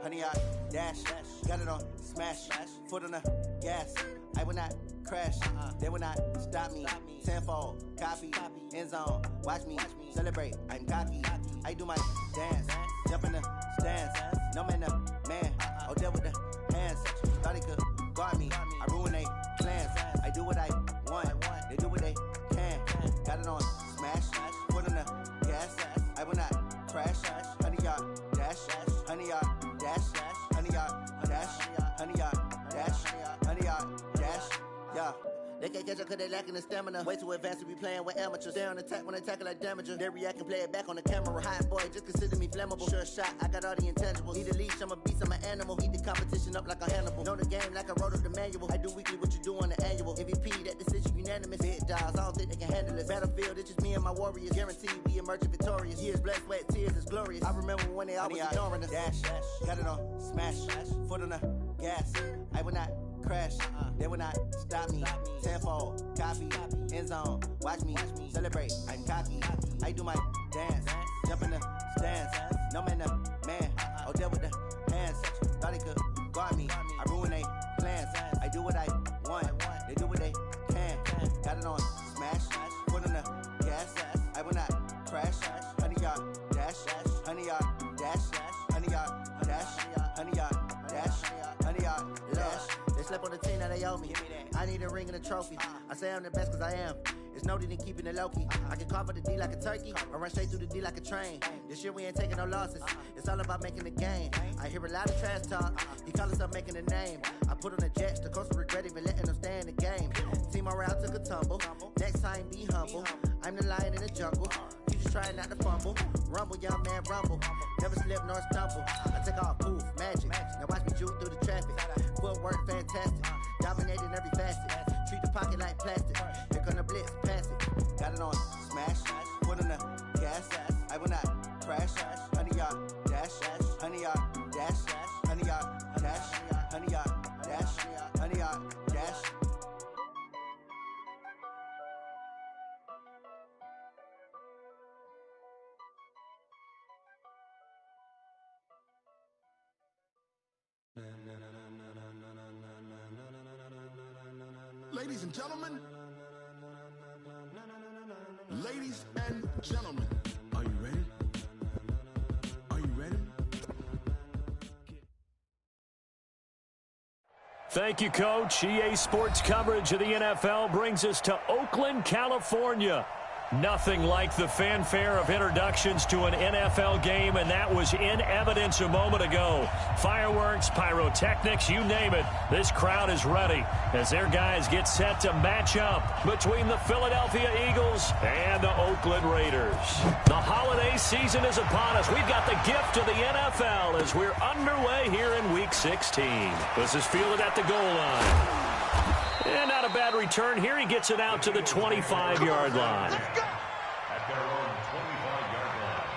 honey, I dash, got it on, smash, foot on the gas. I will not crash, they will not stop me. Tenfold, copy, end zone, watch me celebrate. I'm cocky, I do my dance, jump in the stands. No man, man, oh, there with the hands. Thought he could guard me, I ruin they plans. I do what I want, they do what they can. Got it on, smash, foot on the gas. I will not crash, honey, y'all dash, honey, y'all dash, honey, y'all dash, honey, y'all dash, honey, y'all dash, yeah. They can't catch up cause they lacking the stamina. Way too advanced to be playing with amateurs. They on attack when they tackle like damager. They react and play it back on the camera. Hot boy, just consider me flammable. Sure shot, I got all the intangibles. Need a leash, I'm a beast, I'm an animal. Eat the competition up like a Hannibal. Know the game like I wrote up the manual. I do weekly what you do on the annual. MVP, that decision unanimous. Big dogs, I don't think they can handle it. Battlefield, it's just me and my warriors. Guaranteed we emerge victorious. Years, blood, sweat, tears, it's glorious. I remember when they always ignoring us. Dash, got it on, smash, foot on the gas. I will not crash, they will not stop me. Tenfold, copy, end zone, watch me celebrate. I'm cocky, I do my dance, jump in the stands. No man, man, oh, there with the hands. Thought he could guard me, I ruin they plans. I do what I want, they do what they can. Got it on, smash, foot on the gas. I will not crash, honey, y'all dash, honey, y'all dash, honey, y'all dash, honey, y'all dash, honey, y'all dash. They slept on the team, now they owe me. I need a ring and a trophy. I say I'm the best cause I am. It's no need in keeping it low-key. I can carve up the D like a turkey or run straight through the D like a train. This year we ain't taking no losses. It's all about making the game. I hear a lot of trash talk. He call himself making a name. I put on the Jets. The coach will regret even letting them stay in the game. Team morale took a tumble. Next time be humble. I'm the lion in the jungle. You just trying not to fumble. Rumble, young man, rumble. Never slip nor stumble. I take off, poof, magic. Now watch me juke through the traffic. Footwork fantastic. Dominating every facet. Treat the pocket like plastic. Here come the blitz, pass it. Got it on, smash. Foot on the gas. I will not crash. Honey, y'all dash. Honey, y'all dash. Honey, y'all dash. Honey, y'all dash. Honey, y'all dash. Ladies and gentlemen, are you ready? Are you ready? Thank you, Coach. EA Sports coverage of the NFL brings us to Oakland, California. Nothing like the fanfare of introductions to an NFL game, and that was in evidence a moment ago. Fireworks, pyrotechnics, you name it. This crowd is ready as their guys get set to match up between the Philadelphia Eagles and the Oakland Raiders. The holiday season is upon us. We've got the gift of the NFL as we're underway here in Week 16. This is fielded at the goal line. And not a bad return here. He gets it out to the 25-yard line. At their own 25-yard line.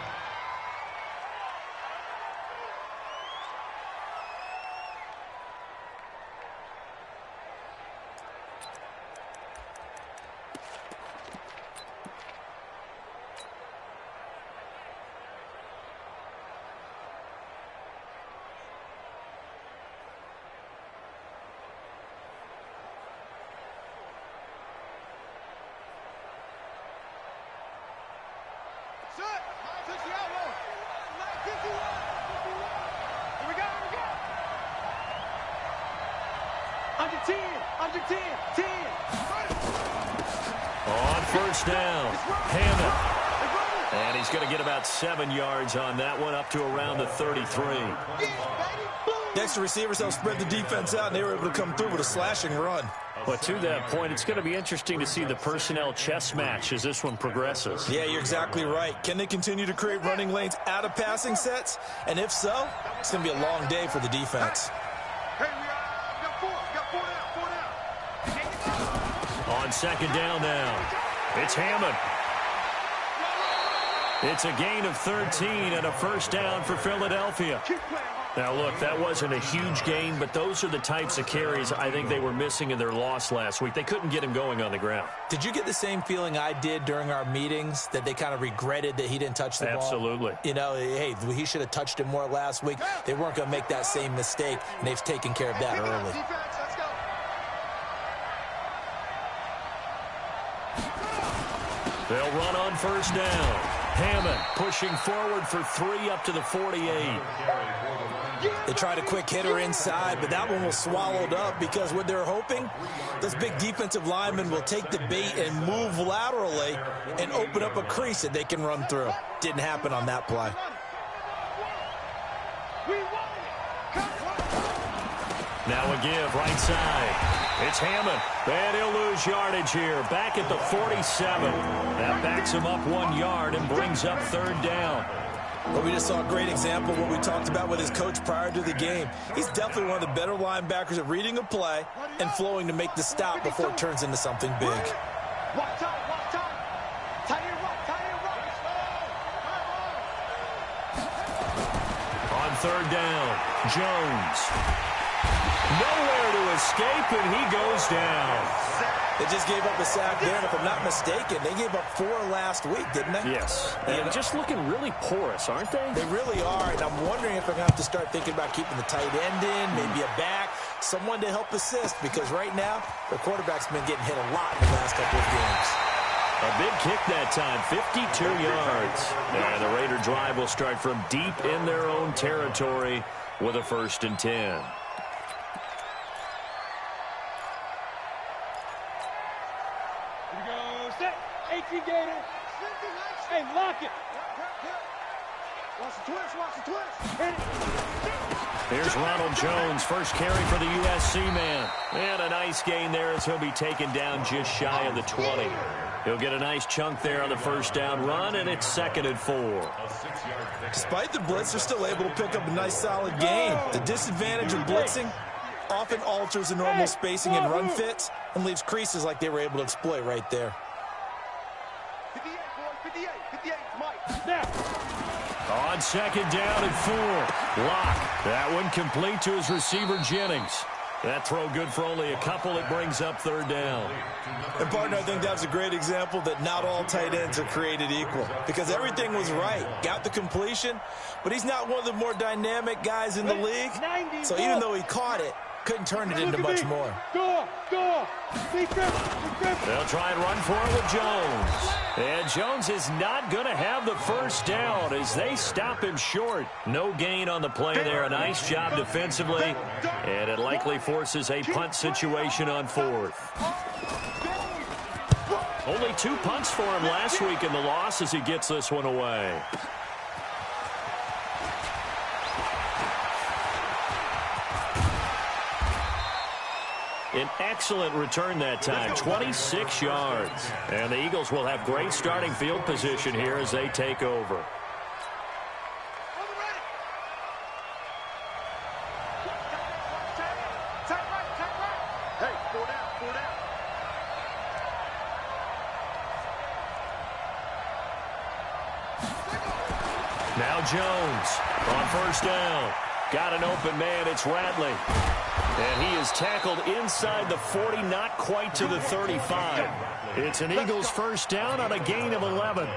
Under 10. On first down, Hammond. And he's going to get about 7 yards on that one, up to around the 33. The extra receivers helped spread the defense out, and they were able to come through with a slashing run. But to that point, it's going to be interesting to see the personnel chess match as this one progresses. Yeah, you're exactly right. Can they continue to create running lanes out of passing sets? And if so, it's going to be a long day for the defense. On second down now, it's Hammond. It's a gain of 13 and a first down for Philadelphia. Now, look, that wasn't a huge gain, but those are the types of carries I think they were missing in their loss last week. They couldn't get him going on the ground. Did you get the same feeling I did during our meetings, that they kind of regretted that he didn't touch the ball? Absolutely. You know, hey, he should have touched it more last week. They weren't going to make that same mistake, and they've taken care of that early. They'll run on first down. Hammond pushing forward for 3 up to the 48. They tried a quick hitter inside, but that one was swallowed up because what they're hoping, this big defensive lineman will take the bait and move laterally and open up a crease that they can run through. Didn't happen on that play. Now a give, right side. It's Hammond, and he'll lose yardage here. Back at the 47. That backs him up 1 yard and brings up third down. Well, we just saw a great example of what we talked about with his coach prior to the game. He's definitely one of the better linebackers at reading a play and flowing to make the stop before it turns into something big. On third down, Jones. Nowhere to escape, and he goes down. They just gave up a sack there, and if I'm not mistaken, they gave up 4 last week, didn't they? Yes. And just looking really porous, aren't they? They really are, and I'm wondering if they're going to have to start thinking about keeping the tight end in, maybe a back, someone to help assist, because right now, their quarterback's been getting hit a lot in the last couple of games. A big kick that time, 52 yards. And the Raider drive will start from deep in their own territory with a 1st and 10. Hey, lock it. Watch the twist, watch the twist. Here's Ronald Jones, first carry for the USC man. And a nice gain there as he'll be taken down just shy of the 20. He'll get a nice chunk there on the first down run, and it's 2nd and 4. Despite the blitz, they're still able to pick up a nice solid gain. The disadvantage of blitzing often alters the normal spacing and run fits and leaves creases like they were able to exploit right there. 58, Mike. On 2nd down and 4. Lock. That one complete to his receiver, Jennings. That throw good for only a couple. It brings up 3rd down. And, partner, I think that's a great example that not all tight ends are created equal, because everything was right. Got the completion, but he's not one of the more dynamic guys in the league. So even though he caught it, couldn't turn it into much more. Go. They'll try and run for it with Jones. And Jones is not going to have the first down as they stop him short. No gain on the play there. A nice job defensively. And it likely forces a punt situation on 4th. Only 2 punts for him last week in the loss as he gets this one away. An excellent return that time, 26 yards. And the Eagles will have great starting field position here as they take over. Now Jones on first down. Got an open man, it's Radley. And he is tackled inside the 40, not quite to the 35. It's an Eagles first down on a gain of 11.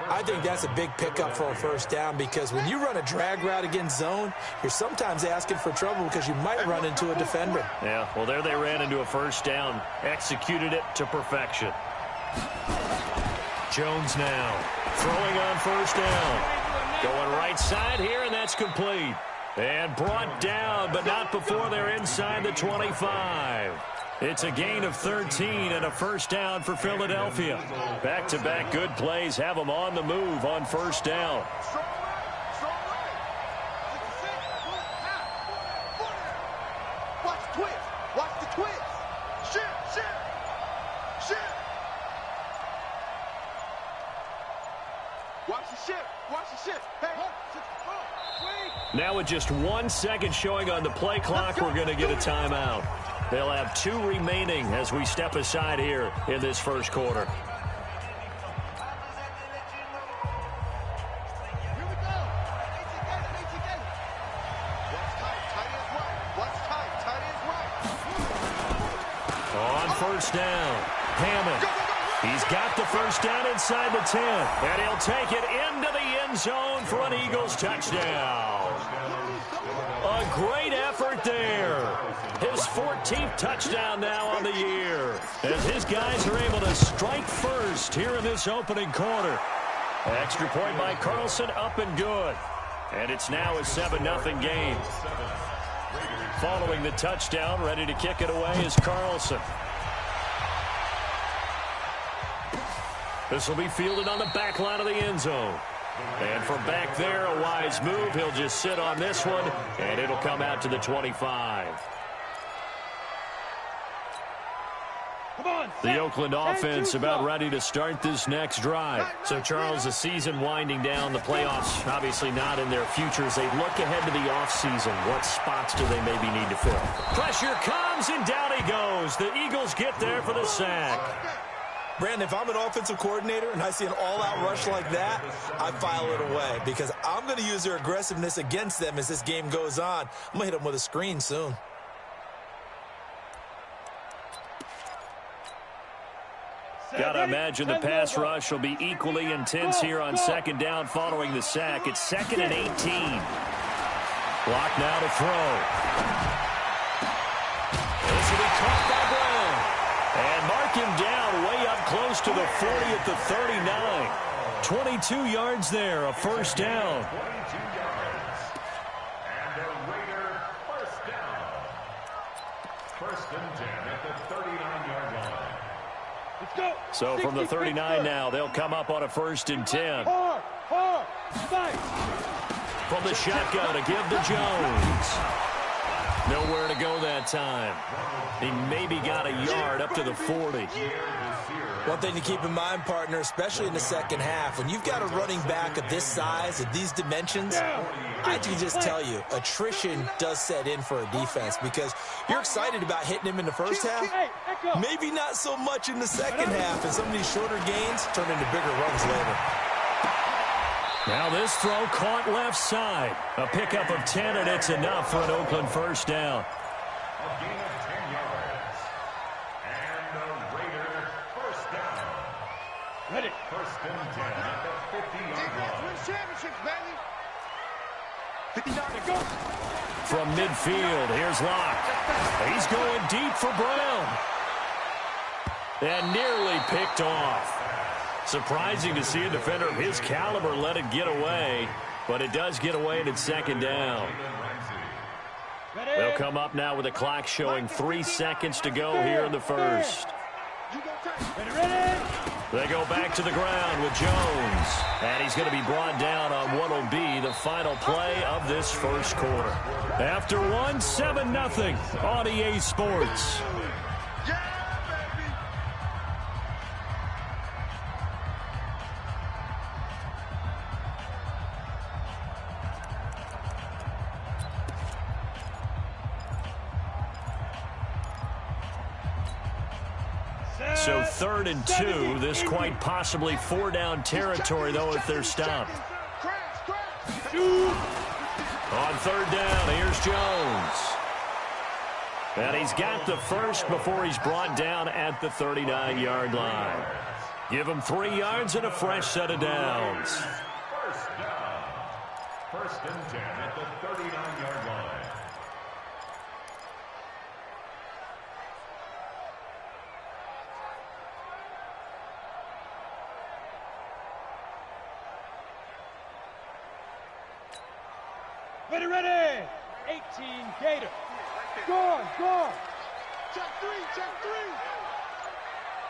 I think that's a big pickup for a first down, because when you run a drag route against zone, you're sometimes asking for trouble because you might run into a defender. Yeah, well, there they ran into a first down. Executed it to perfection. Jones now throwing on first down. Going right side here, and that's complete. And brought down, but not before they're inside the 25. It's a gain of 13 and a first down for Philadelphia. Back-to-back good plays have them on the move on first down. Watch the twist. Watch the twist. Shit. Watch the shit. Hey. Now with just 1 second showing on the play clock, we're going to get a timeout. They'll have 2 remaining as we step aside here in this first quarter. first down. Hammond. He's got the first down inside the 10. And he'll take it into the end zone for an Eagles touchdown. A great effort there. His 14th touchdown now on the year. As his guys are able to strike first here in this opening quarter. Extra point by Carlson, up and good. And it's now a 7-0 game. Following the touchdown, ready to kick it away is Carlson. This will be fielded on the back line of the end zone. And from back there, a wise move. He'll just sit on this one, and it'll come out to the 25. The Oakland offense about ready to start this next drive. So, Charles, the season winding down, the playoffs obviously not in their futures. They look ahead to the offseason. What spots do they maybe need to fill? Pressure comes, and down he goes. The Eagles get there for the sack. Brandon, if I'm an offensive coordinator and I see an all-out rush like that, I file it away because I'm going to use their aggressiveness against them as this game goes on. I'm going to hit them with a screen soon. Got to imagine the pass rush will be equally intense here on second down following the sack. It's 2nd and 18. Block now to throw. This will be caught by Brown. And mark him down way up close to the 40 at the 39. 22 yards there, a first down. 22 yards. And a Raider first down. 1st and 10 at the 39-yard line. Let's go. So from the 39 now, they'll come up on a 1st and 10. From the shotgun to give to Jones. Nowhere to go that time. He maybe got a yard up to the 40. One thing to keep in mind, partner, especially in the second half, when you've got a running back of this size, of these dimensions, I can just tell you, attrition does set in for a defense because you're excited about hitting him in the first half, maybe not so much in the second half, and some of these shorter gains turn into bigger runs later. Now this throw caught left side. A pickup of 10, and it's enough for an Oakland first down. A gain of 10 yards. And the Raider first down. Ready. 1st and 10 at the 50-yard line. Win championships, baby. 59 to go. From midfield, here's Locke. He's going deep for Brown. And nearly picked off. Surprising to see a defender of his caliber let it get away, but it does get away and it's second down. They'll come up now with the clock showing 3 seconds to go here in the first. They go back to the ground with Jones, and he's going to be brought down on what will be the final play of this first quarter. After 7-0 on EA Sports. So 3rd and 2, this quite possibly 4-down territory, though, if they're stopped. On 3rd down, here's Jones. And he's got the first before he's brought down at the 39-yard line. Give him 3 yards and a fresh set of downs. First down. 1st and 10 at the 39-yard line. Ready. 18 Gator. Go. Check three.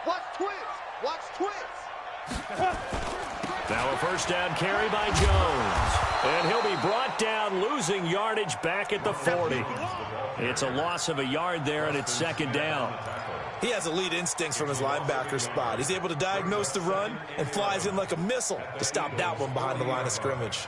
Watch twins. Now a first down carry by Jones. And he'll be brought down, losing yardage back at the 40. It's a loss of a yard there, and it's second down. He has elite instincts from his linebacker spot. He's able to diagnose the run and flies in like a missile to stop that one behind the line of scrimmage.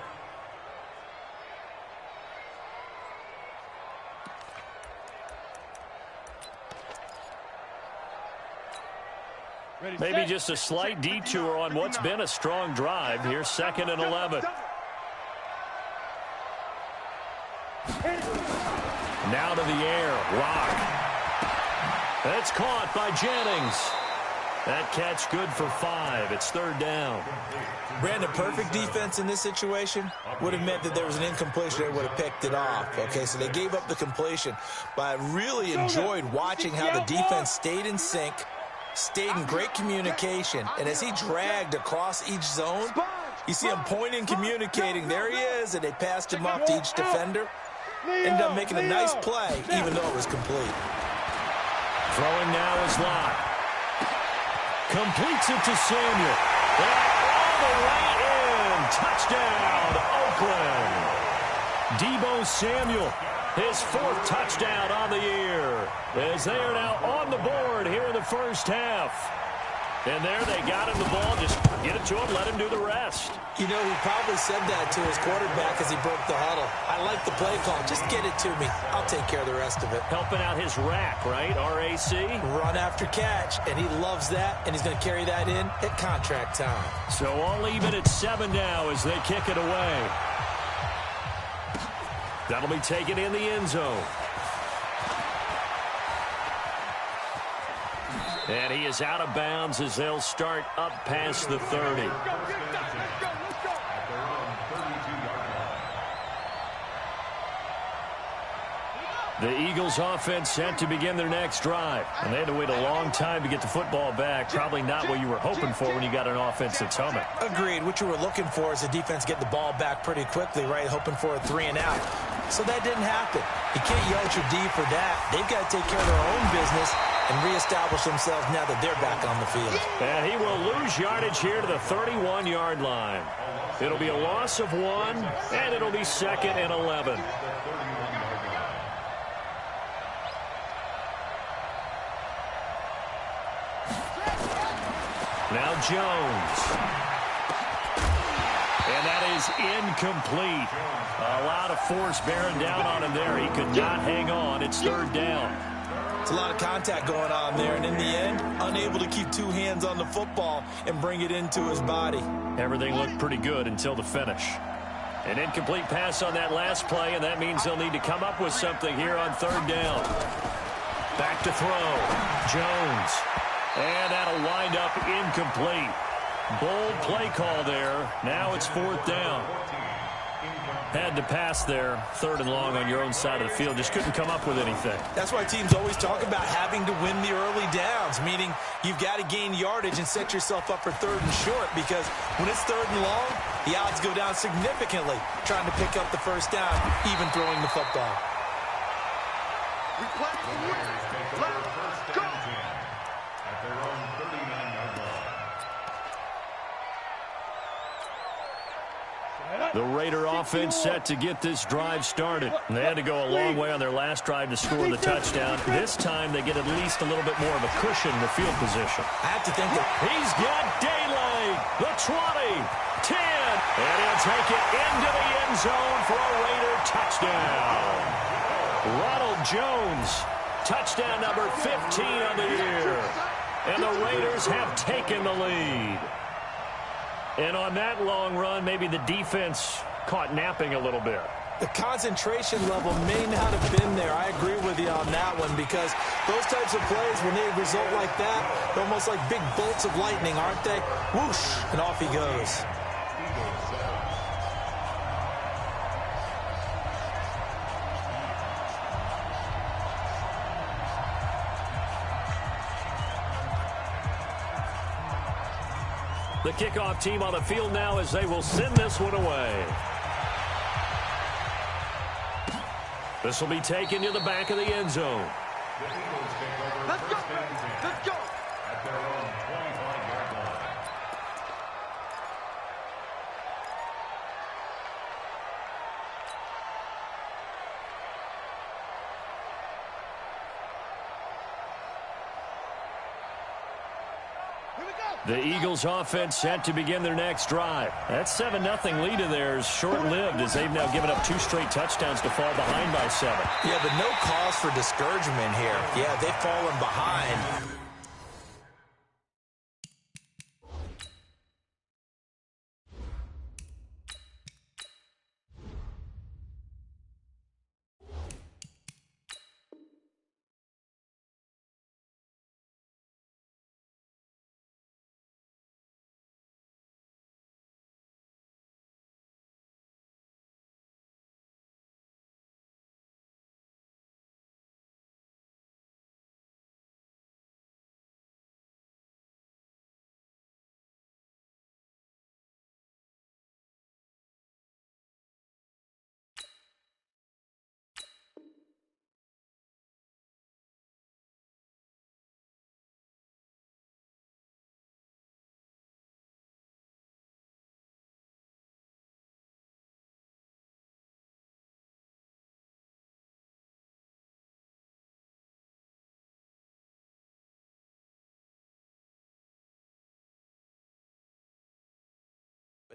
Maybe just a slight detour on what's been a strong drive. Here's 2nd and 11. Now to the air. Locke. That's caught by Jennings. That catch good for 5. It's 3rd down. Brandon, perfect defense in this situation would have meant that there was an incompletion. They would have picked it off. Okay, so they gave up the completion. But I really enjoyed watching how the defense stayed in sync, stayed in great communication. And as he dragged across each zone, you see him pointing, communicating. There he is, and they passed him up to each defender. Ended up making a nice play, even though it was complete. Throwing now is Lott. Completes it to Samuel. And all the way in. Touchdown, Oakland. Deebo Samuel, his 4th touchdown on the year, as they are now on the board here in the first half. And there they got him the ball. Just get it to him, let him do the rest. You know, he probably said that to his quarterback as he broke the huddle. I like the play call. Just get it to me. I'll take care of the rest of it. Helping out his rack, right? R-A-C? Run after catch, and he loves that, and he's going to carry that in at contract time. So all even at 7 now as they kick it away. That'll be taken in the end zone. And he is out of bounds as they'll start up past the 30. The Eagles offense set to begin their next drive. And they had to wait a long time to get the football back. Probably not what you were hoping for when you got an offense that's humming. Agreed. What you were looking for is the defense get the ball back pretty quickly, right? Hoping for a 3 and out. So that didn't happen. You can't yell at your D for that. They've got to take care of their own business and reestablish themselves now that they're back on the field. And he will lose yardage here to the 31-yard line. It'll be a loss of 1, and it'll be 2nd and 11. Now Jones. And that is incomplete. A lot of force bearing down on him there. He could not hang on. It's 3rd down. It's a lot of contact going on there, and in the end, unable to keep 2 hands on the football and bring it into his body. Everything looked pretty good until the finish. An incomplete pass on that last play, and that means they'll need to come up with something here on 3rd down. Back to throw. Jones. And that'll wind up incomplete. Bold play call there. Now it's 4th down. Had to pass there, 3rd and long on your own side of the field. Just couldn't come up with anything. That's why teams always talk about having to win the early downs, meaning you've got to gain yardage and set yourself up for 3rd and short, because when it's 3rd and long, the odds go down significantly trying to pick up the 1st down, even throwing the football. We play to win. Let's go. At their own 39-yard line. The Raider offense set to get this drive started. They had to go a long way on their last drive to score the touchdown. This time they get at least a little bit more of a cushion in the field position. I have to think that He's got daylight. The 20, 10, and he'll take it into the end zone for a Raider touchdown. Ronald Jones, touchdown number 15 on the year. And the Raiders have taken the lead. And on that long run, maybe the defense caught napping a little bit. the concentration level may not have been there. I agree with you on that one, because those types of plays, when they result like that, they're almost like big bolts of lightning, aren't they? Whoosh, and off he goes. The kickoff team on the field now as they will send this one away. This will be taken to the back of the end zone. Let's go, let's go. At their own 25-yard line. The Eagles offense set to begin their next drive. That 7-0 lead of theirs short-lived as they've now given up 2 straight touchdowns to fall behind by 7. Yeah, but no cause for discouragement here. Yeah, they've fallen behind.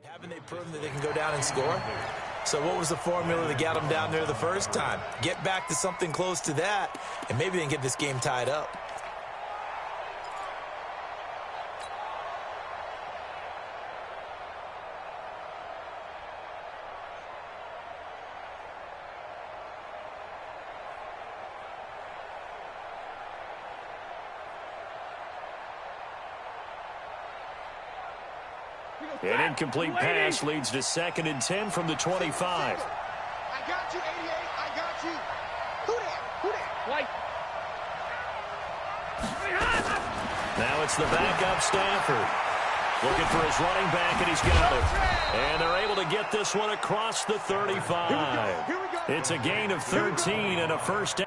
But haven't they proven that they can go down and score? So what was the formula that got them down there the first time? Get back to something close to that, and maybe they can get this game tied up. An incomplete pass leads to 2nd and 10 from the 25. I got you, 88. I got you. Who that? Who that? White. Now it's the backup Stafford. Looking for his running back, and he's got it. And they're able to get this one across the 35. Here we go. It's a gain of 13 and a first down.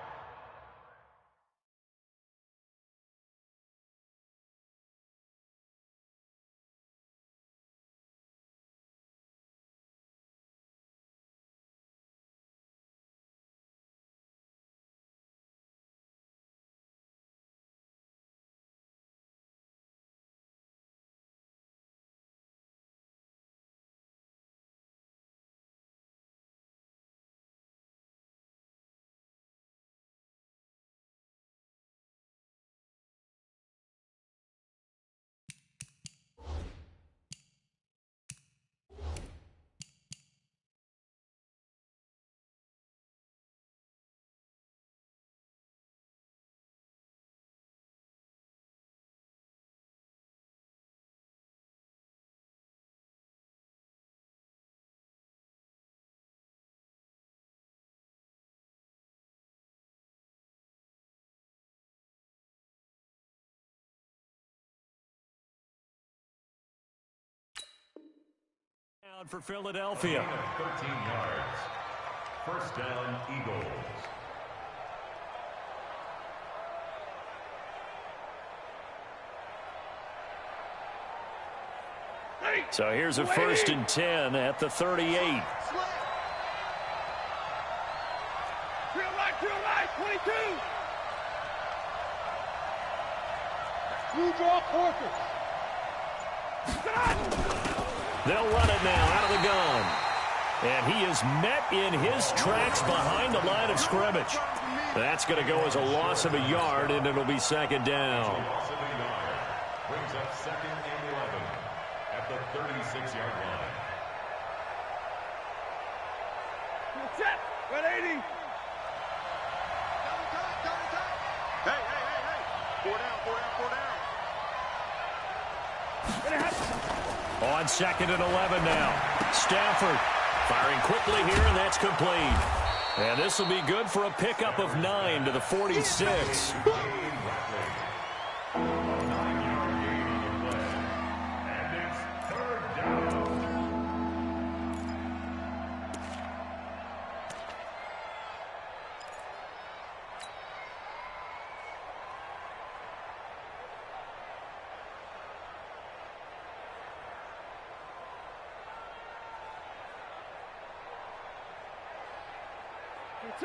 Down for Philadelphia. 13 yards. First down, Eagles. So here's a 1st and 10 at the 38. Real right, 22. Blue draw quarters. They'll run it now out of the gun. And he is met in his tracks behind the line of scrimmage. That's going to go as a loss of a yard, and it'll be 2nd down. Loss of a yard. Brings up 2nd and 11 at the 36-yard line. Set. 180. Hey. 4 down. On 2nd and 11 now. Stafford firing quickly here, and that's complete. And this will be good for a pickup of 9 to the 46.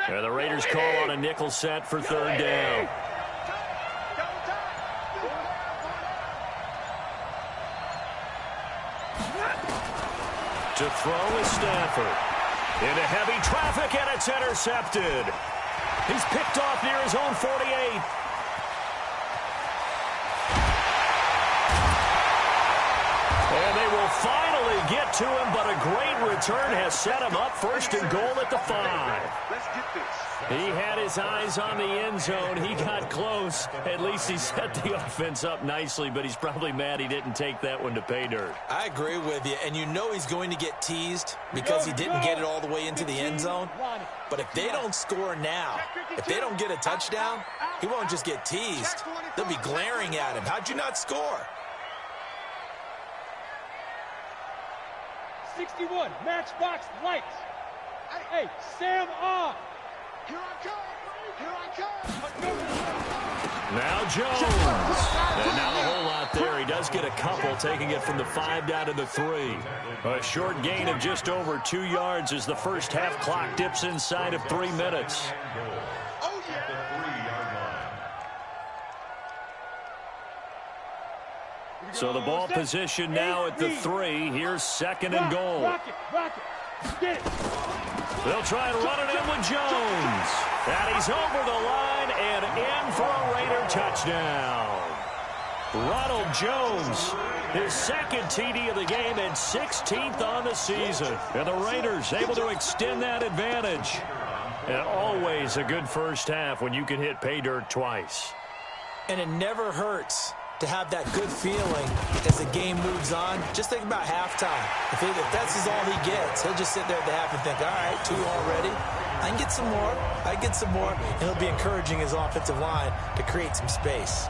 And the Raiders call on a nickel set for 3rd down. To throw is Stafford. Into heavy traffic, and it's intercepted. He's picked off near his own 48. And they will finally get to him, but a great return has set him up 1st and goal at the 5. Let's get this. He had his eyes on the end zone. He got close. At least he set the offense up nicely, but he's probably mad he didn't take that one to pay dirt. I agree with you, and you know he's going to get teased because he didn't get it all the way into the end zone. But if they don't score now, if they don't get a touchdown, he won't just get teased. They'll be glaring at him. How'd you not score? 61, matchbox lights. Hey, Sam on. Here I come. Now Jones. And now a whole lot there. He does get a couple, taking it from the 5 down to the 3. A short gain of just over 2 yards as the first half clock dips inside of 3 minutes. Oh, yeah. So the ball position now at the 3. Here's 2nd and goal. They'll try and run it in with Jones. And he's over the line and in for a Raider touchdown. Ronald Jones, his 2nd TD of the game and 16th on the season. And the Raiders able to extend that advantage. And always a good first half when you can hit pay dirt twice. And it never hurts to have that good feeling as the game moves on. Just think about halftime. If that's all he gets, he'll just sit there at the half and think, all right, 2 already. I can get some more. I can get some more. And he'll be encouraging his offensive line to create some space.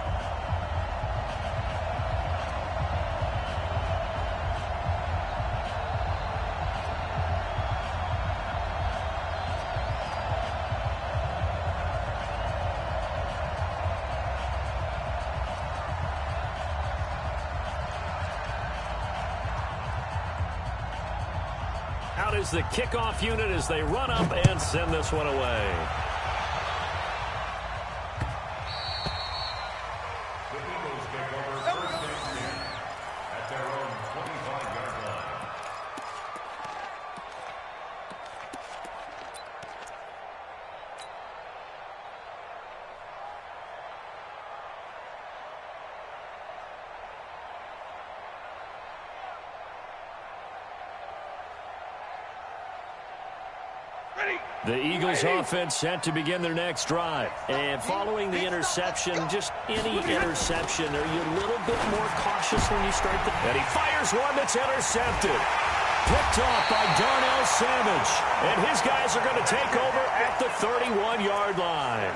Out is the kickoff unit as they run up and send this one away. The Eagles take over 1st and 10 at their own 25-yard line. The Eagles offense set to begin their next drive. And following the interception, just any interception, are you a little bit more cautious when you start the... And he fires one that's intercepted. Picked off by Darnell Savage. And his guys are going to take over at the 31-yard line.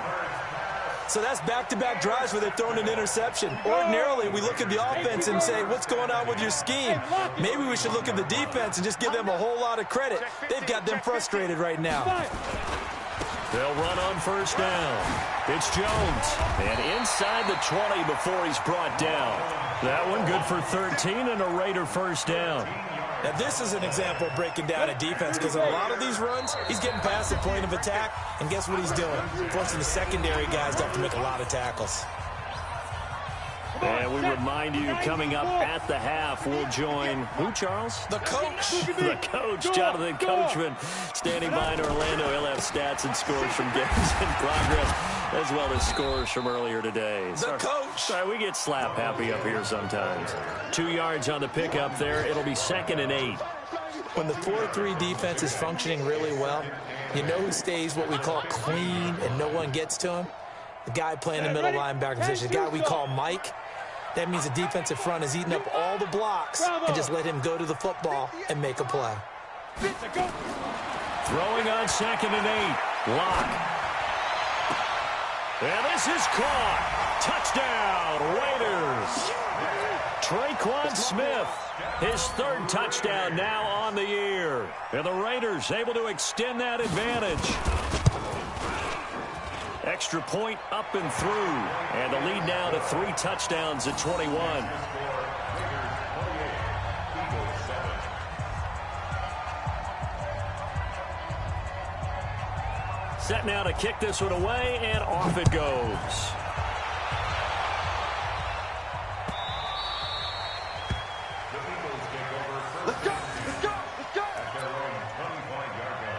So that's back-to-back drives where they've thrown an interception. Ordinarily, we look at the offense and say, what's going on with your scheme? Maybe we should look at the defense and just give them a whole lot of credit. They've got them frustrated right now. They'll run on 1st down. It's Jones. And inside the 20 before he's brought down. That one good for 13 and a Raider 1st down. Now, this is an example of breaking down a defense because in a lot of these runs, he's getting past the point of attack, and guess what he's doing? Forcing the secondary guys to have to make a lot of tackles. And we remind you, coming up at the half, we'll join who, Charles? The coach. The coach, Jonathan Coachman, standing by in Orlando. He'll have stats and scores from games in progress, as well as scores from earlier today. The coach. Sorry, we get slap happy up here sometimes. 2 yards on the pickup there. It'll be 2nd and 8. When the 4-3 defense is functioning really well, you know who stays what we call clean and no one gets to him? The guy playing the middle linebacker position, the guy we call Mike. That means the defensive front is eating up all the blocks and just let him go to the football and make a play. Throwing on 2nd and 8. Lock. And this is caught. Touchdown, Raiders. Traquan Smith, his 3rd touchdown now on the year. And the Raiders able to extend that advantage. Extra point up and through. And the lead now to 3 touchdowns at 21. Set now to kick this one away, and off it goes. Let's go! Let's go! Let's go! At their own 25-yard line.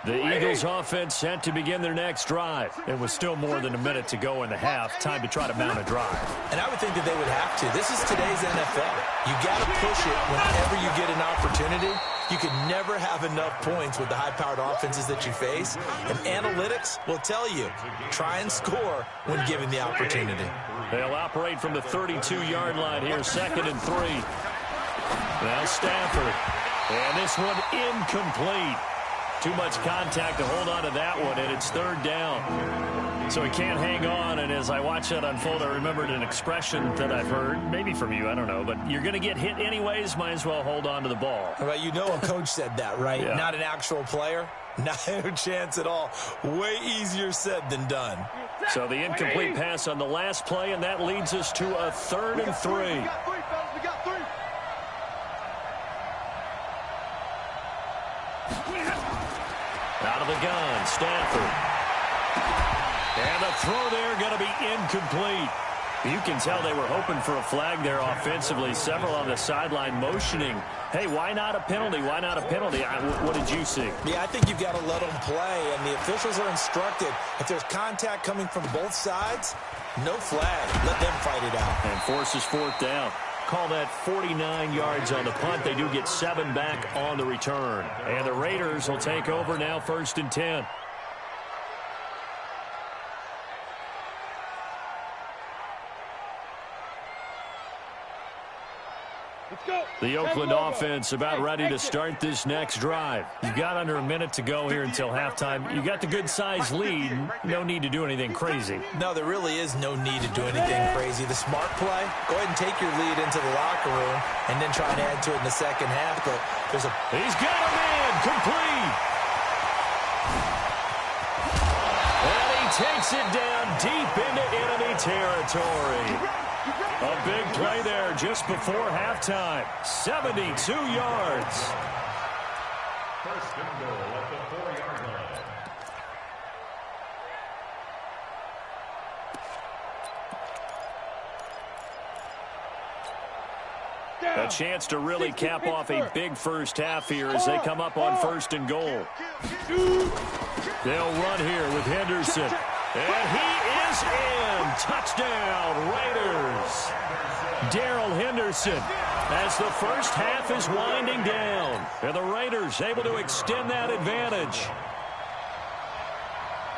The Eagles offense set to begin their next drive. It was still more than a minute to go in the half. Time to try to mount a drive. And I would think that they would have to. This is today's NFL. You got to push it whenever you get an opportunity. You can never have enough points with the high-powered offenses that you face. And analytics will tell you, try and score when given the opportunity. They'll operate from the 32-yard line here, 2nd and 3. Now Stafford. And this one incomplete. Too much contact to hold on to that one, and it's 3rd down. So he can't hang on, and as I watch that unfold, I remembered an expression that I've heard, maybe from you, I don't know, but you're going to get hit anyways, might as well hold on to the ball. Well, you know a coach said that, right? Yeah. Not an actual player. Not a chance at all. Way easier said than done. So the incomplete pass on the last play, and that leads us to a 3rd and 3. We got 3, fellas. We got 3. Stafford. And the throw there going to be incomplete. You can tell they were hoping for a flag there offensively. Several on the sideline motioning, hey, why not a penalty? Why not a penalty? What did you see? Yeah, I think you've got to let them play, and the officials are instructed. If there's contact coming from both sides, no flag. Let them fight it out. And forces fourth down. Call that 49 yards on the punt. They do get 7 back on the return. And the Raiders will take over now, 1st and 10. The Oakland offense about ready to start this next drive. You've got under a minute to go here until halftime. You got the good-sized lead. No need to do anything crazy. No, there really is no need to do anything crazy. The smart play, go ahead and take your lead into the locker room and then try and add to it in the second half. But there's a... He's got a man. Complete. And he takes it down deep into enemy territory. A big play there just before halftime. 72 yards. 1st and goal at the 4-yard line. A chance to really cap off a big first half here as they come up on 1st and goal. They'll run here with Henderson. And he is in. Touchdown, Raiders. Darrell Henderson as the first half is winding down. And the Raiders able to extend that advantage.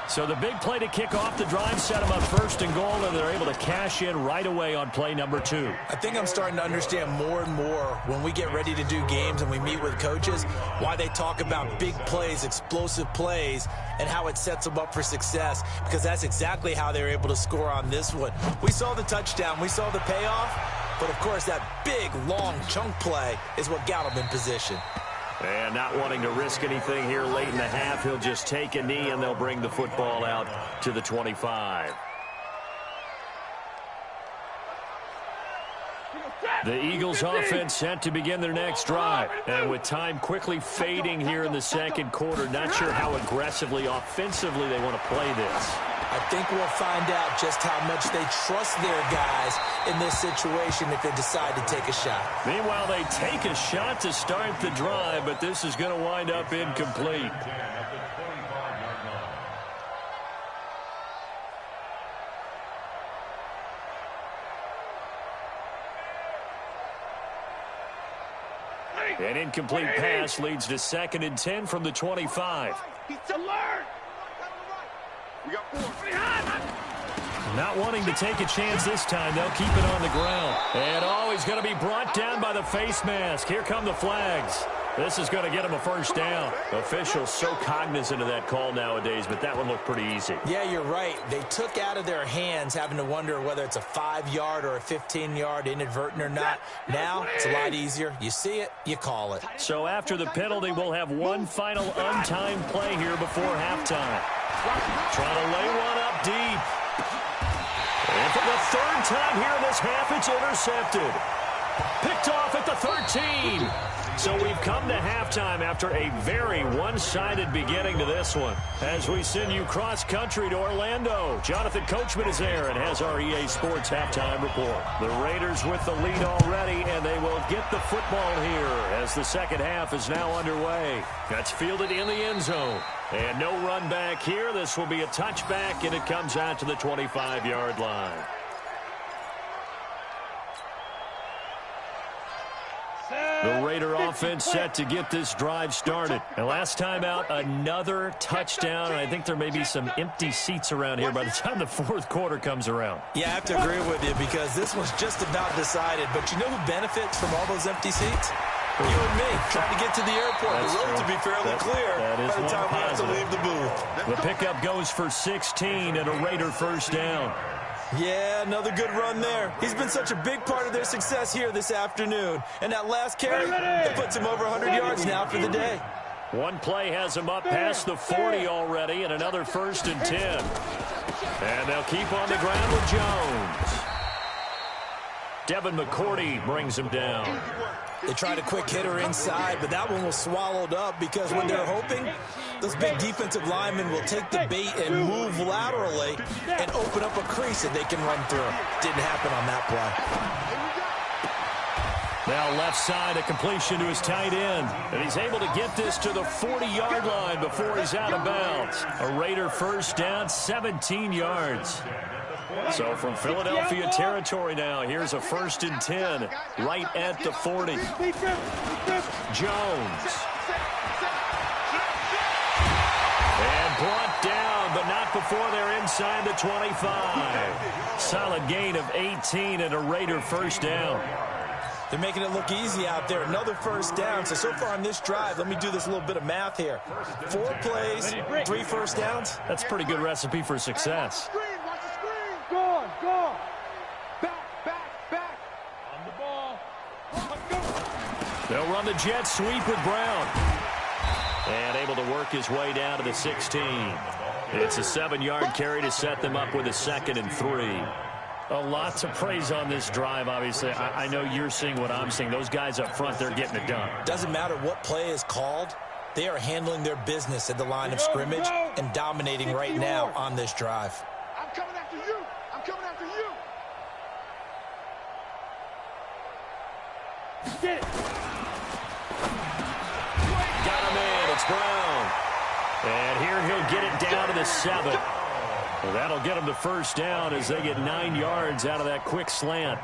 So the big play to kick off the drive set them up 1st and goal, and they're able to cash in right away on play number 2. I think I'm starting to understand more and more when we get ready to do games and we meet with coaches why they talk about big plays, explosive plays, and how it sets them up for success, because that's exactly how they were able to score on this one. We saw the touchdown. We saw the payoff. But, of course, that big, long chunk play is what got them in position. And not wanting to risk anything here late in the half, he'll just take a knee, and they'll bring the football out to the 25. The Eagles offense set to begin their next drive. And with time quickly fading here in the second quarter, not sure how aggressively, offensively they want to play this. I think we'll find out just how much they trust their guys in this situation if they decide to take a shot. Meanwhile, they take a shot to start the drive, but this is going to wind up incomplete. An incomplete pass leads to 2nd and 10 from the 25. He's alert! We got 4. Not wanting to take a chance this time, they'll keep it on the ground. And he's going to be brought down by the face mask. Here come the flags. This is going to get him a first down. Officials so cognizant of that call nowadays, but that one looked pretty easy. Yeah, you're right. They took out of their hands having to wonder whether it's a 5-yard or a 15-yard inadvertent or not. Now, it's a lot easier. You see it, you call it. So after the penalty, we'll have one final untimed play here before halftime. Trying to lay one up deep. And for the 3rd time here in this half, it's intercepted. Picked off at the 13. So we've come to halftime after a very one-sided beginning to this one. As we send you cross-country to Orlando, Jonathan Coachman is there and has our EA Sports halftime report. The Raiders with the lead already, and they will get the football here as the second half is now underway. That's fielded in the end zone. And no run back here. This will be a touchback, and it comes out to the 25-yard line. The Raider offense set to get this drive started. And last time out, another touchdown. And I think there may be some empty seats around here by the time the 4th quarter comes around. Yeah, I have to agree with you because this was just about decided. But you know who benefits from all those empty seats? You and me, trying to get to the airport. That's the road true. to be fairly clear that is by the time we have to positive. leave the booth. The pickup goes for 16 and a Raider first down. Yeah, another good run there. He's been such a big part of their success here this afternoon. And that last carry, it puts him over 100 yards now for the day. One play has him up past the 40 already, and another 1st and 10. And they'll keep on the ground with Jones. Devin McCourty brings him down. They tried a quick hitter inside, but that one was swallowed up because what they're hoping Those big defensive linemen will take the bait and move laterally and open up a crease that they can run through. Didn't happen on that play. Now left side, a completion to his tight end. And he's able to get this to the 40-yard line before he's out of bounds. A Raider first down, 17 yards. So from Philadelphia territory now, here's a 1st and 10 right at the 40. Jones. And brought down, but not before they're inside the 25. Solid gain of 18 and a Raider first down. They're making it look easy out there. Another first down. So far on this drive, let me do this little bit of math here. 4 plays, 3 first downs. That's a pretty good recipe for success. Go on. Back. On the ball. They'll run the jet sweep with Brown. And able to work his way down to the 16. It's a 7-yard carry to set them up with a 2nd and 3. A lot to praise on this drive, obviously. I know you're seeing what I'm seeing. Those guys up front, they're getting it done. Doesn't matter what play is called. They are handling their business at the line of scrimmage and dominating right now on this drive. I'm coming after you. Get it. Got him in. It's Brown. And here he'll get it down to the 7. Well, that'll get them the first down as they get 9 yards out of that quick slant.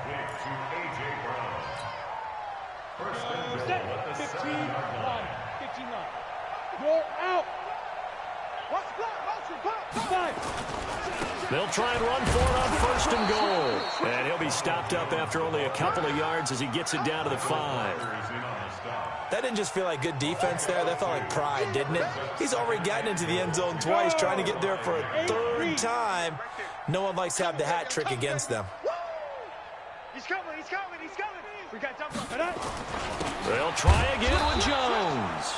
15 line. You're out. Watch the clock. They'll try and run for it on 1st and goal. And he'll be stopped up after only a couple of yards as he gets it down to the 5. That didn't just feel like good defense there. That felt like pride, didn't it? He's already gotten into the end zone twice, trying to get there for a 3rd time. No one likes to have the hat trick against them. He's coming. We got time. They'll try again with Jones.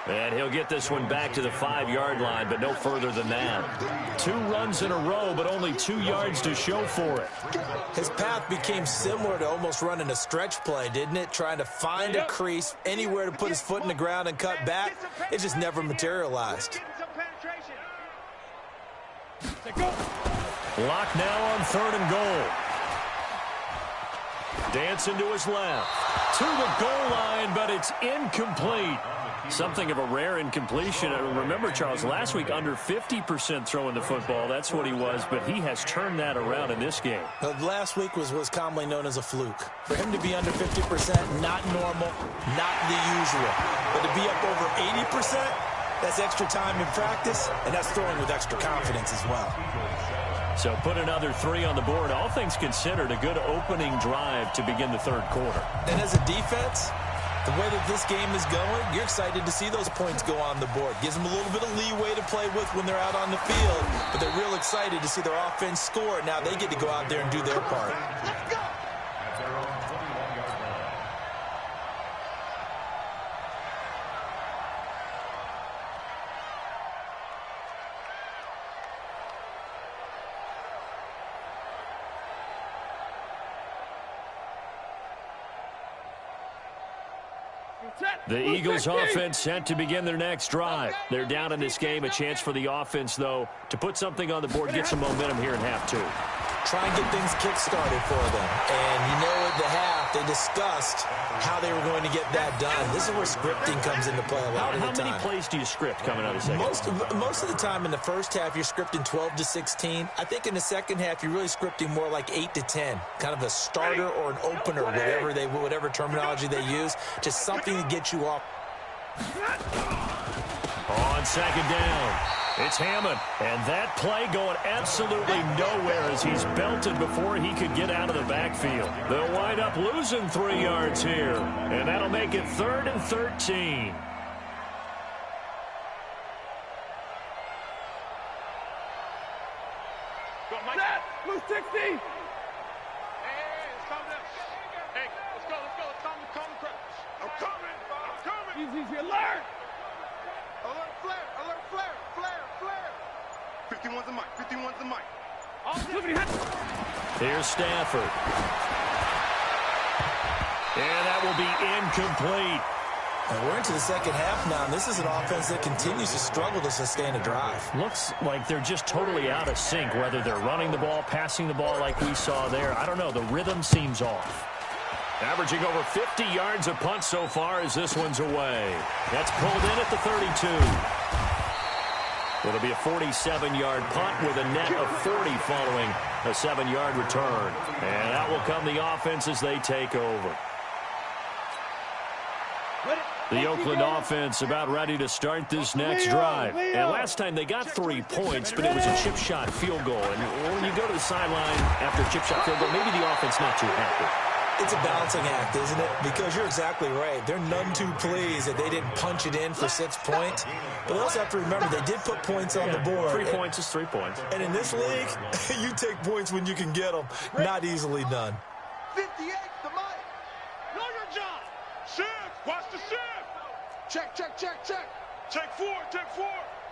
And he'll get this one back to the 5-yard line, but no further than that. 2 runs in a row, but only 2 yards to show for it. His path became similar to almost running a stretch play, didn't it? Trying to find a crease, anywhere to put his foot in the ground and cut back. It just never materialized. Lock now on 3rd and goal. Dancing to his left. To the goal line, but it's incomplete. Something of a rare incompletion. Remember, Charles, last week under 50% throwing the football. That's what he was, but he has turned that around in this game. Last week was commonly known as a fluke. For him to be under 50%, not normal, not the usual. But to be up over 80%, that's extra time in practice, and that's throwing with extra confidence as well. So put another 3 on the board. All things considered, a good opening drive to begin the 3rd quarter. And as a defense, the way that this game is going, you're excited to see those points go on the board. Gives them a little bit of leeway to play with when they're out on the field, but they're real excited to see their offense score. Now they get to go out there and do their part. Let's go. The Eagles offense set to begin their next drive. They're down in this game. A chance for the offense, though, to put something on the board, get some momentum here in half 2. Try and get things kick-started for them. And you know at the half, they discussed how they were going to get that done. This is where scripting comes into play a lot of the time. How many plays do you script coming out of the second? Most of the time in the first half, you're scripting 12 to 16. I think in the second half, you're really scripting more like 8 to 10. Kind of a starter or an opener, whatever terminology they use. Just something to get you off. On 2nd down, it's Hammond. And that play going absolutely nowhere as he's belted before he could get out of the backfield. They'll wind up losing 3 yards here. And that'll make it 3rd and 13. Blue 60. Hey, let's calm down. Hey, let's go. Calm the crowd. I'm coming. Easy, alert. Alert, flare. 51's the mic. Here's Stafford. And that will be incomplete. And we're into the second half now, and this is an offense that continues to struggle to sustain a drive. Looks like they're just totally out of sync, whether they're running the ball, passing the ball like we saw there. I don't know. The rhythm seems off. Averaging over 50 yards a punt so far as this one's away. That's pulled in at the 32. It'll be a 47-yard punt with a net of 40 following a 7-yard return. And out will come the offense as they take over. The Oakland offense about ready to start this next drive. And last time they got 3 points, but it was a chip shot field goal. And when you go to the sideline after a chip shot field goal, maybe the offense not too happy. It's a balancing act, isn't it? Because you're exactly right. They're none too pleased that they didn't punch it in for 6 points. But they also have to remember they did put points on the board. 3 points is 3 points. And in this league, you take points when you can get them. Not easily done. 58 to Mike. Know your job. Shift. Watch the shift. Check, check, check, check. Take 4, take 4.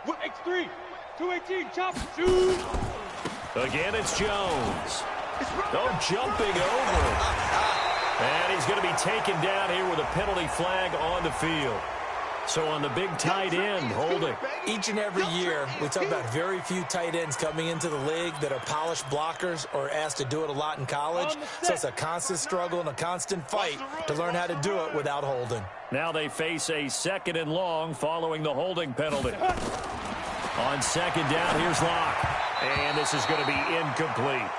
Whip X3. 218, chop, shoot. Again, it's Jones. Oh, jumping over. And he's going to be taken down here with a penalty flag on the field. So on the big tight end, holding. Each and every year, we talk about very few tight ends coming into the league that are polished blockers or asked to do it a lot in college. So it's a constant struggle and a constant fight to learn how to do it without holding. Now they face a 2nd and long following the holding penalty. On 2nd down, here's Locke. And this is going to be incomplete.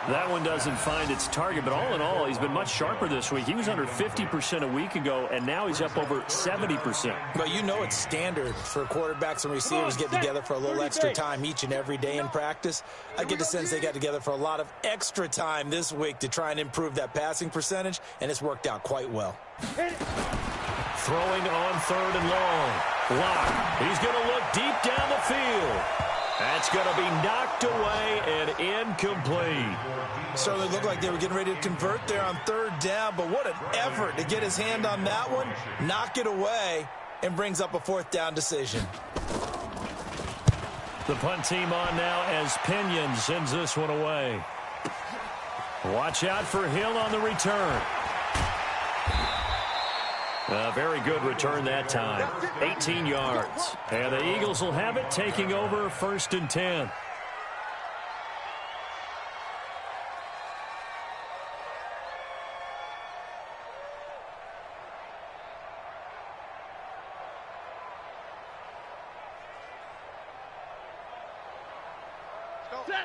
That one doesn't find its target, but all in all, he's been much sharper this week. He was under 50% a week ago, and now he's up over 70%. But you know it's standard for quarterbacks and receivers getting together for a little extra time each and every day in practice. I get the sense they got together for a lot of extra time this week to try and improve that passing percentage, and it's worked out quite well. Throwing on 3rd and long. Locke. He's going to look deep down the field. That's going to be knocked away and incomplete. Certainly looked like they were getting ready to convert there on 3rd down, but what an effort to get his hand on that one, knock it away, and brings up a 4th down decision. The punt team on now as Pinion sends this one away. Watch out for Hill on the return. A very good return that time. 18 yards. And the Eagles will have it, taking over 1st and 10.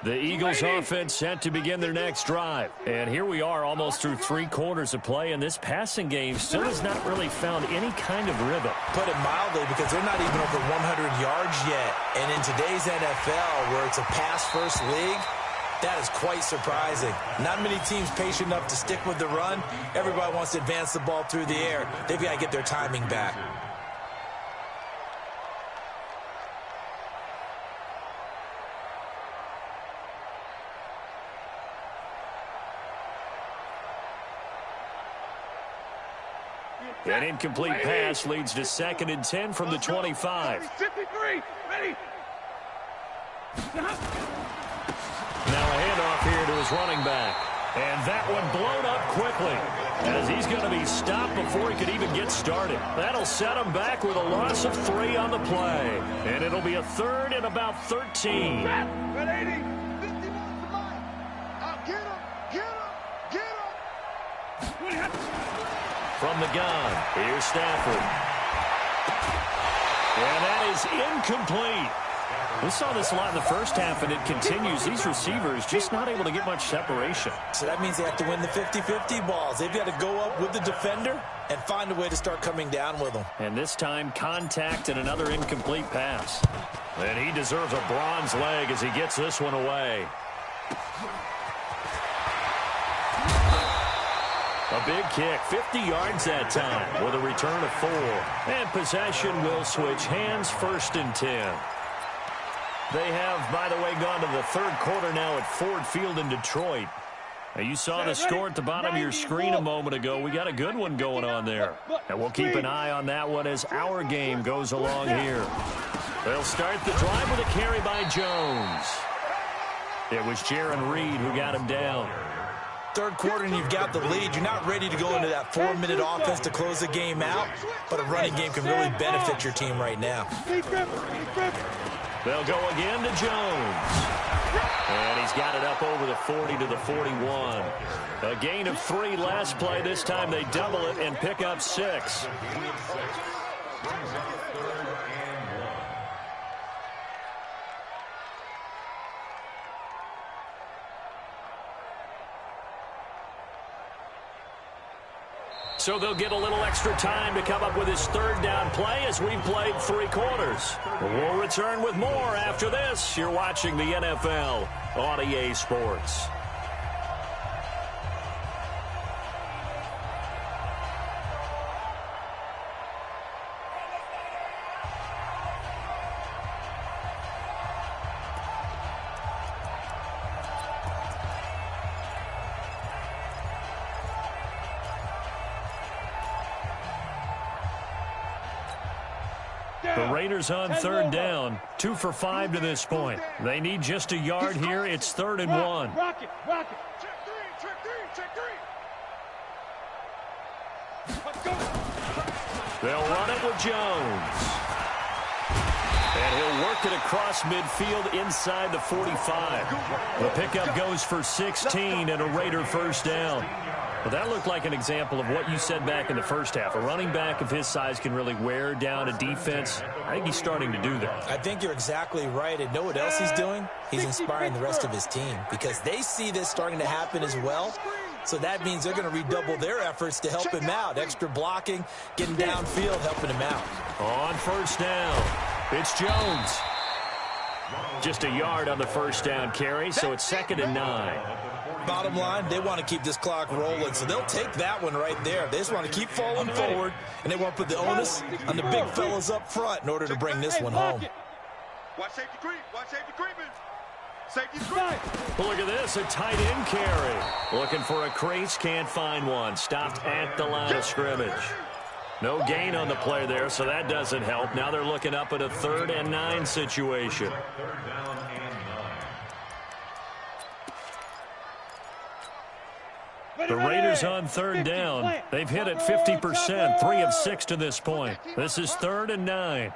The Eagles offense set to begin their next drive. And here we are almost through 3 quarters of play, and this passing game still has not really found any kind of rhythm. Put it mildly, because they're not even over 100 yards yet. And in today's NFL, where it's a pass-first league, that is quite surprising. Not many teams patient enough to stick with the run. Everybody wants to advance the ball through the air. They've got to get their timing back. An incomplete pass leads to 2nd and 10 from the 25. 53, ready. Now a handoff here to his running back. And that one blown up quickly as he's going to be stopped before he could even get started. That'll set him back with a loss of 3 on the play. And it'll be a 3rd and about 13. Red 80, 51 to Mike. Get him, get him, get him. From the gun, here's Stafford. And that is incomplete. We saw this a lot in the first half, and it continues. These receivers just not able to get much separation. So that means they have to win the 50-50 balls. They've got to go up with the defender and find a way to start coming down with them. And this time, contact and another incomplete pass. And he deserves a bronze leg as he gets this one away. A big kick, 50 yards that time with a return of 4. And possession will switch hands, 1st and 10. They have, by the way, gone to the 3rd quarter now at Ford Field in Detroit. Now, you saw the score at the bottom of your screen a moment ago. We got a good one going on there. And we'll keep an eye on that one as our game goes along here. They'll start the drive with a carry by Jones. It was Jaron Reed who got him down. Third quarter and you've got the lead. You're not ready to go into that 4-minute offense to close the game out, but a running game can really benefit your team right now. They'll go again to Jones. And he's got it up over the 40 to the 41. A gain of 3 last play. This time they double it and pick up 6. So they'll get a little extra time to come up with his third down play as we've played 3 quarters. We'll return with more after this. You're watching the NFL on EA Sports. The Raiders on third down, 2 for 5 to this point. They need just a yard here. It's 3rd and 1. Rock it. Check 3. Let's go. They'll run it with Jones. And he'll work it across midfield inside the 45. The pickup goes for 16 and a Raider first down. Well, that looked like an example of what you said back in the first half. A running back of his size can really wear down a defense. I think he's starting to do that. I think you're exactly right. And know what else he's doing? He's inspiring the rest of his team because they see this starting to happen as well. So that means they're going to redouble their efforts to help him out. Extra blocking, getting downfield, helping him out. On first down, it's Jones. Just a yard on the first down carry, so it's 2nd and 9. Bottom line, they want to keep this clock rolling, so they'll take that one right there. They just want to keep falling forward, and they want to put the onus on the big fellas up front in order to bring this one home. Watch safety creep. Safety creep. Well, look at this, a tight end carry. Looking for a crease, can't find one. Stopped at the line of scrimmage. No gain on the play there, so that doesn't help. Now they're looking up at a 3rd and 9 situation. The Raiders on third down. They've hit it 50%, 3 of 6 to this point. This is 3rd and 9.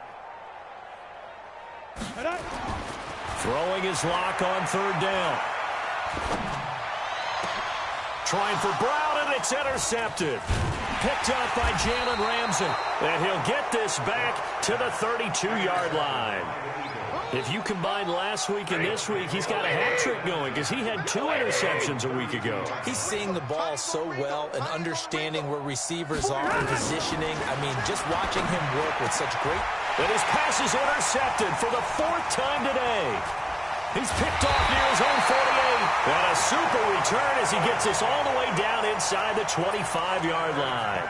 Throwing his lock on third down. Trying for Brown, and it's intercepted. Picked up by Jalen Ramsey. And he'll get this back to the 32-yard line. If you combine last week and this week, he's got a hat trick going because he had 2 interceptions a week ago. He's seeing the ball so well and understanding where receivers are and positioning. I mean, just watching him work with such great... And his pass is intercepted for the 4th time today. He's picked off near his own 48. And a super return as he gets this all the way down inside the 25-yard line.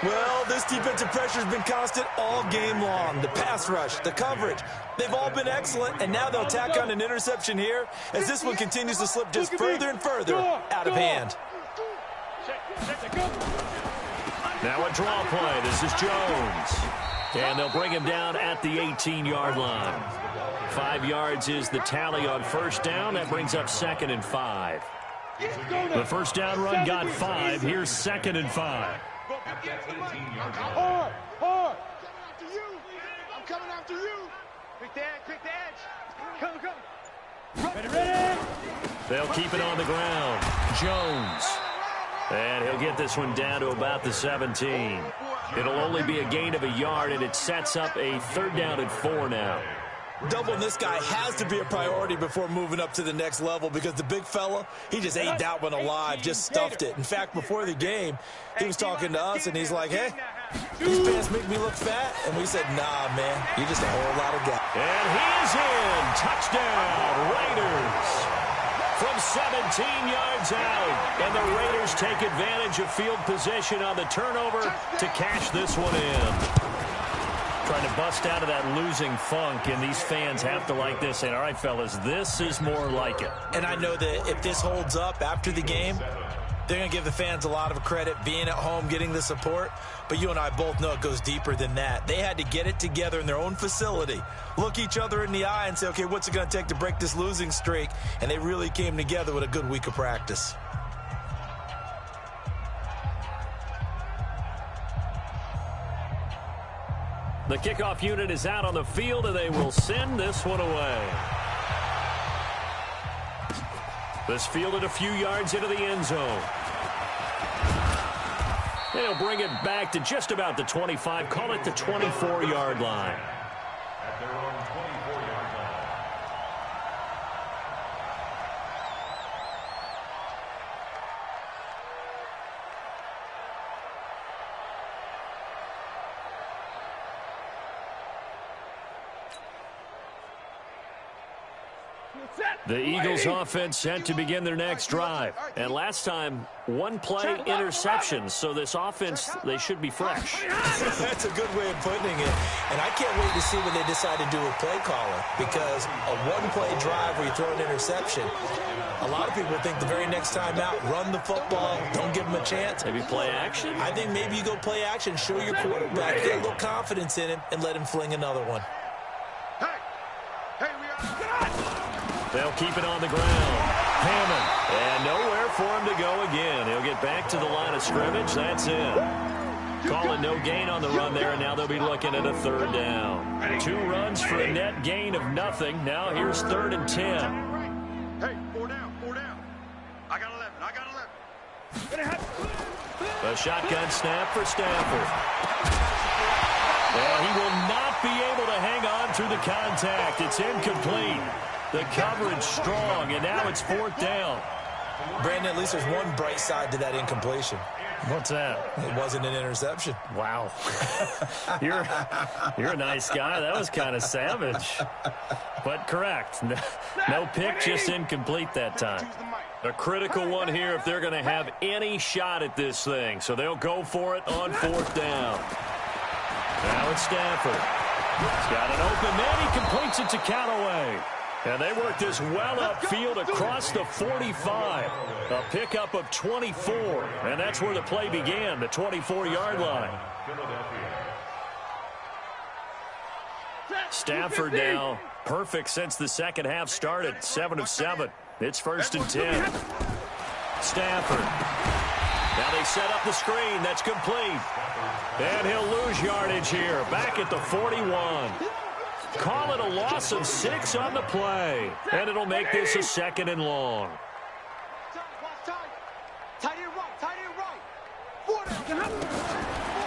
Well, this defensive pressure has been constant all game long. The pass rush, the coverage, they've all been excellent, and now they'll tack on an interception here as this one continues to slip just further and further out of hand. Now a draw play. This is Jones. And they'll bring him down at the 18-yard line. 5 yards is the tally on first down. That brings up 2nd and 5. The first down run got 5. Here's 2nd and 5. Hard. I'm coming after you. Quick the edge. Come. Ready. They'll keep it on the ground. Jones. And he'll get this one down to about the 17. It'll only be a gain of a yard, and it sets up a 3rd down and 4 now. Doubling this guy has to be a priority before moving up to the next level because the big fella, he just ate that one alive, just stuffed it. In fact, before the game, he was talking to us, and he's like, hey, these pants make me look fat. And we said, nah, man, you're just a whole lot of guy. And he is in. Touchdown, Raiders. From 17 yards out. And the Raiders take advantage of field position on the turnover to cash this one in. Trying to bust out of that losing funk, and these fans have to like this. And all right, fellas, this is more like it. And I know that if this holds up after the game, They're going to give the fans a lot of credit, being at home, getting the support. But you and I both know it goes deeper than that. They had to get it together in their own facility, look each other in the eye and say, okay, what's it going to take to break this losing streak? And they really came together with a good week of practice. The kickoff unit is out on the field, and they will send this one away. This fielded a few yards into the end zone. They'll bring it back to just about the 25, call it the 24-yard line. At their own 24-yard line. The Eagles offense set to begin their next drive. And last time, one play interception. So this offense, they should be fresh. That's a good way of putting it. And I can't wait to see what they decide to do with play calling. Because a one-play drive where you throw an interception, a lot of people think the very next time out, run the football, don't give them a chance. Maybe play action? I think maybe you go play action, show your quarterback, get a little confidence in him, and let him fling another one. They'll keep it on the ground. Hammond. And nowhere for him to go again. He'll get back to the line of scrimmage. That's it. Calling no gain on the run there, and now they'll be looking at a third down. 2 runs for a net gain of nothing. Now here's 3rd and 10. Hey, 4 down, 4 down. I got 11. A shotgun snap for Stafford. And he will not be able to hang on through the contact. It's incomplete. The coverage strong, and now it's 4th down. Brandon, at least there's one bright side to that incompletion. What's that? It wasn't an interception. Wow. You're a nice guy. That was kind of savage. But correct. No pick, just incomplete that time. A critical one here if they're going to have any shot at this thing. So they'll go for it on 4th down. Now it's Stafford. He's got an open man. He completes it to Callaway. And they work this well upfield across the 45. A pickup of 24. And that's where the play began, the 24-yard line. Stafford now perfect since the second half started. 7 of 7. It's 1st and 10. Stafford. Now they set up the screen. That's complete. And he'll lose yardage here. Back at the 41. Call it a loss of 6 on the play. And it'll make this a 2nd and long.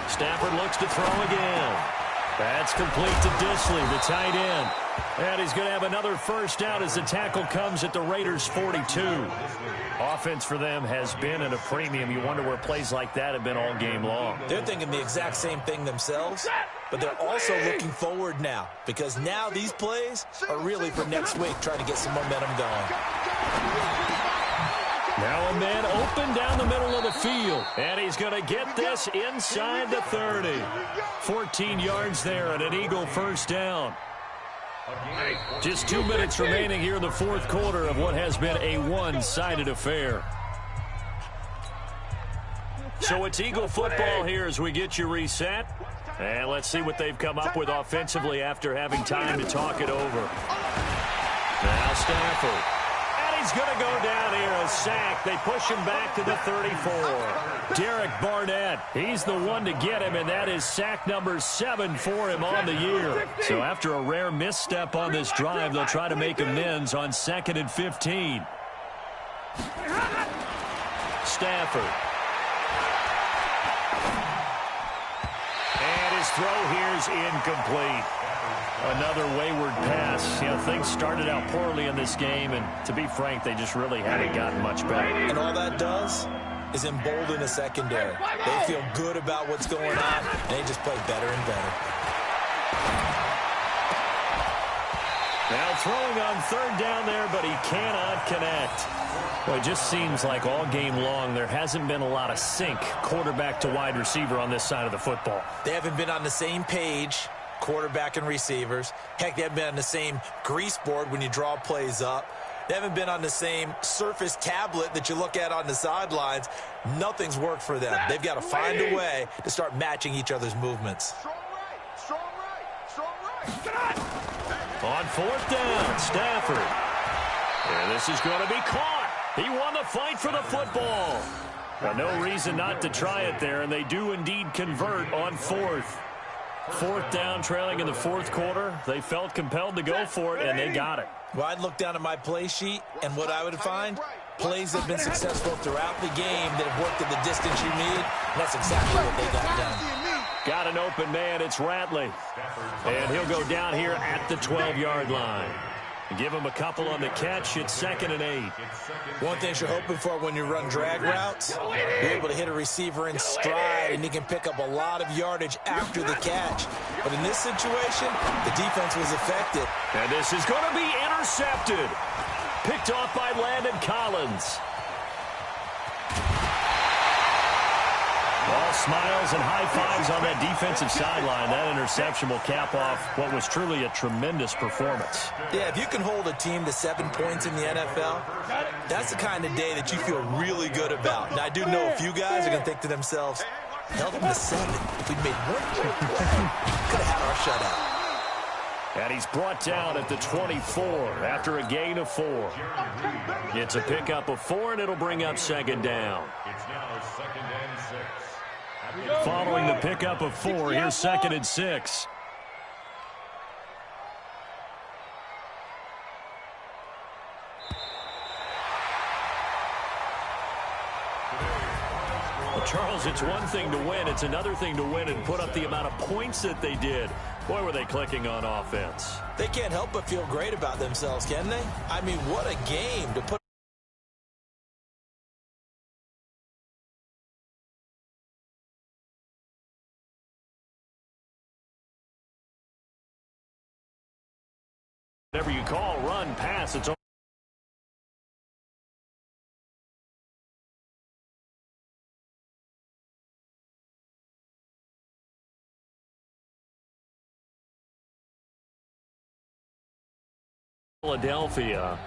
Stafford looks to throw again. That's complete to Disley, the tight end. And he's going to have another 1st down as the tackle comes at the Raiders' 42. Offense for them has been at a premium. You wonder where plays like that have been all game long. They're thinking the exact same thing themselves, but they're also looking forward now because now these plays are really for next week, trying to get some momentum going. Now a man open down the middle of the field, and he's going to get this inside the 30. 14 yards there and an Eagle 1st down. Just 2 minutes remaining here in the 4th quarter of what has been a one-sided affair. So it's Eagle football here as we get you reset. And let's see what they've come up with offensively after having time to talk it over. Now Stafford. And he's going to go down here, a sack. They push him back to the 34. Derek Barnett, he's the one to get him, and that is sack number 7 for him on the year. So after a rare misstep on this drive, they'll try to make amends on 2nd and 15. Stafford. And his throw here is incomplete. Another wayward pass. You know, things started out poorly in this game, and to be frank, they just really haven't gotten much better. And all that does is embolden the secondary. They feel good about what's going on, and they just play better and better. Now throwing on 3rd down there, but he cannot connect. Well, it just seems like all game long there hasn't been a lot of sync quarterback to wide receiver on this side of the football. They haven't been on the same page, quarterback and receivers. Heck, they haven't been on the same grease board when you draw plays up. They haven't been on the same surface tablet that you look at on the sidelines. Nothing's worked for them. They've got to find a way to start matching each other's movements. Strong right. On fourth down, Stafford. And this is going to be caught. He won the fight for the football. No reason not to try it there, and they do indeed convert on fourth. Fourth down, trailing in the fourth quarter. They felt compelled to go for it, and they got it. Well, I'd look down at my play sheet, and what I would find, plays that have been successful throughout the game that have worked at the distance you need, and that's exactly what they got done. Got an open man. It's Ratley. And he'll go down here at the 12-yard line. Give him a couple on the catch. It's 2nd and 8. One thing you're hoping for when you run drag routes, you're able to hit a receiver in stride, and he can pick up a lot of yardage after the catch. But in this situation, the defense was effective. And this is going to be intercepted. Picked off by Landon Collins. All smiles and high fives on that defensive sideline. That interception will cap off what was truly a tremendous performance. Yeah, if you can hold a team to 7 points in the NFL, that's the kind of day that you feel really good about. And I do know a few guys are going to think to themselves, held them to 7. If we'd made 1 point, could have had our shutout. And he's brought down at the 24 after a gain of 4. It's a pickup of 4, and it'll bring up 2nd down. It's now 2nd and 6. Following the pickup of 4, here's 2nd and 6. Well, Charles, it's one thing to win. It's another thing to win and put up the amount of points that they did. Boy, were they clicking on offense. They can't help but feel great about themselves, can they? I mean, what a game to put. Whatever you call run, pass, it's Philadelphia.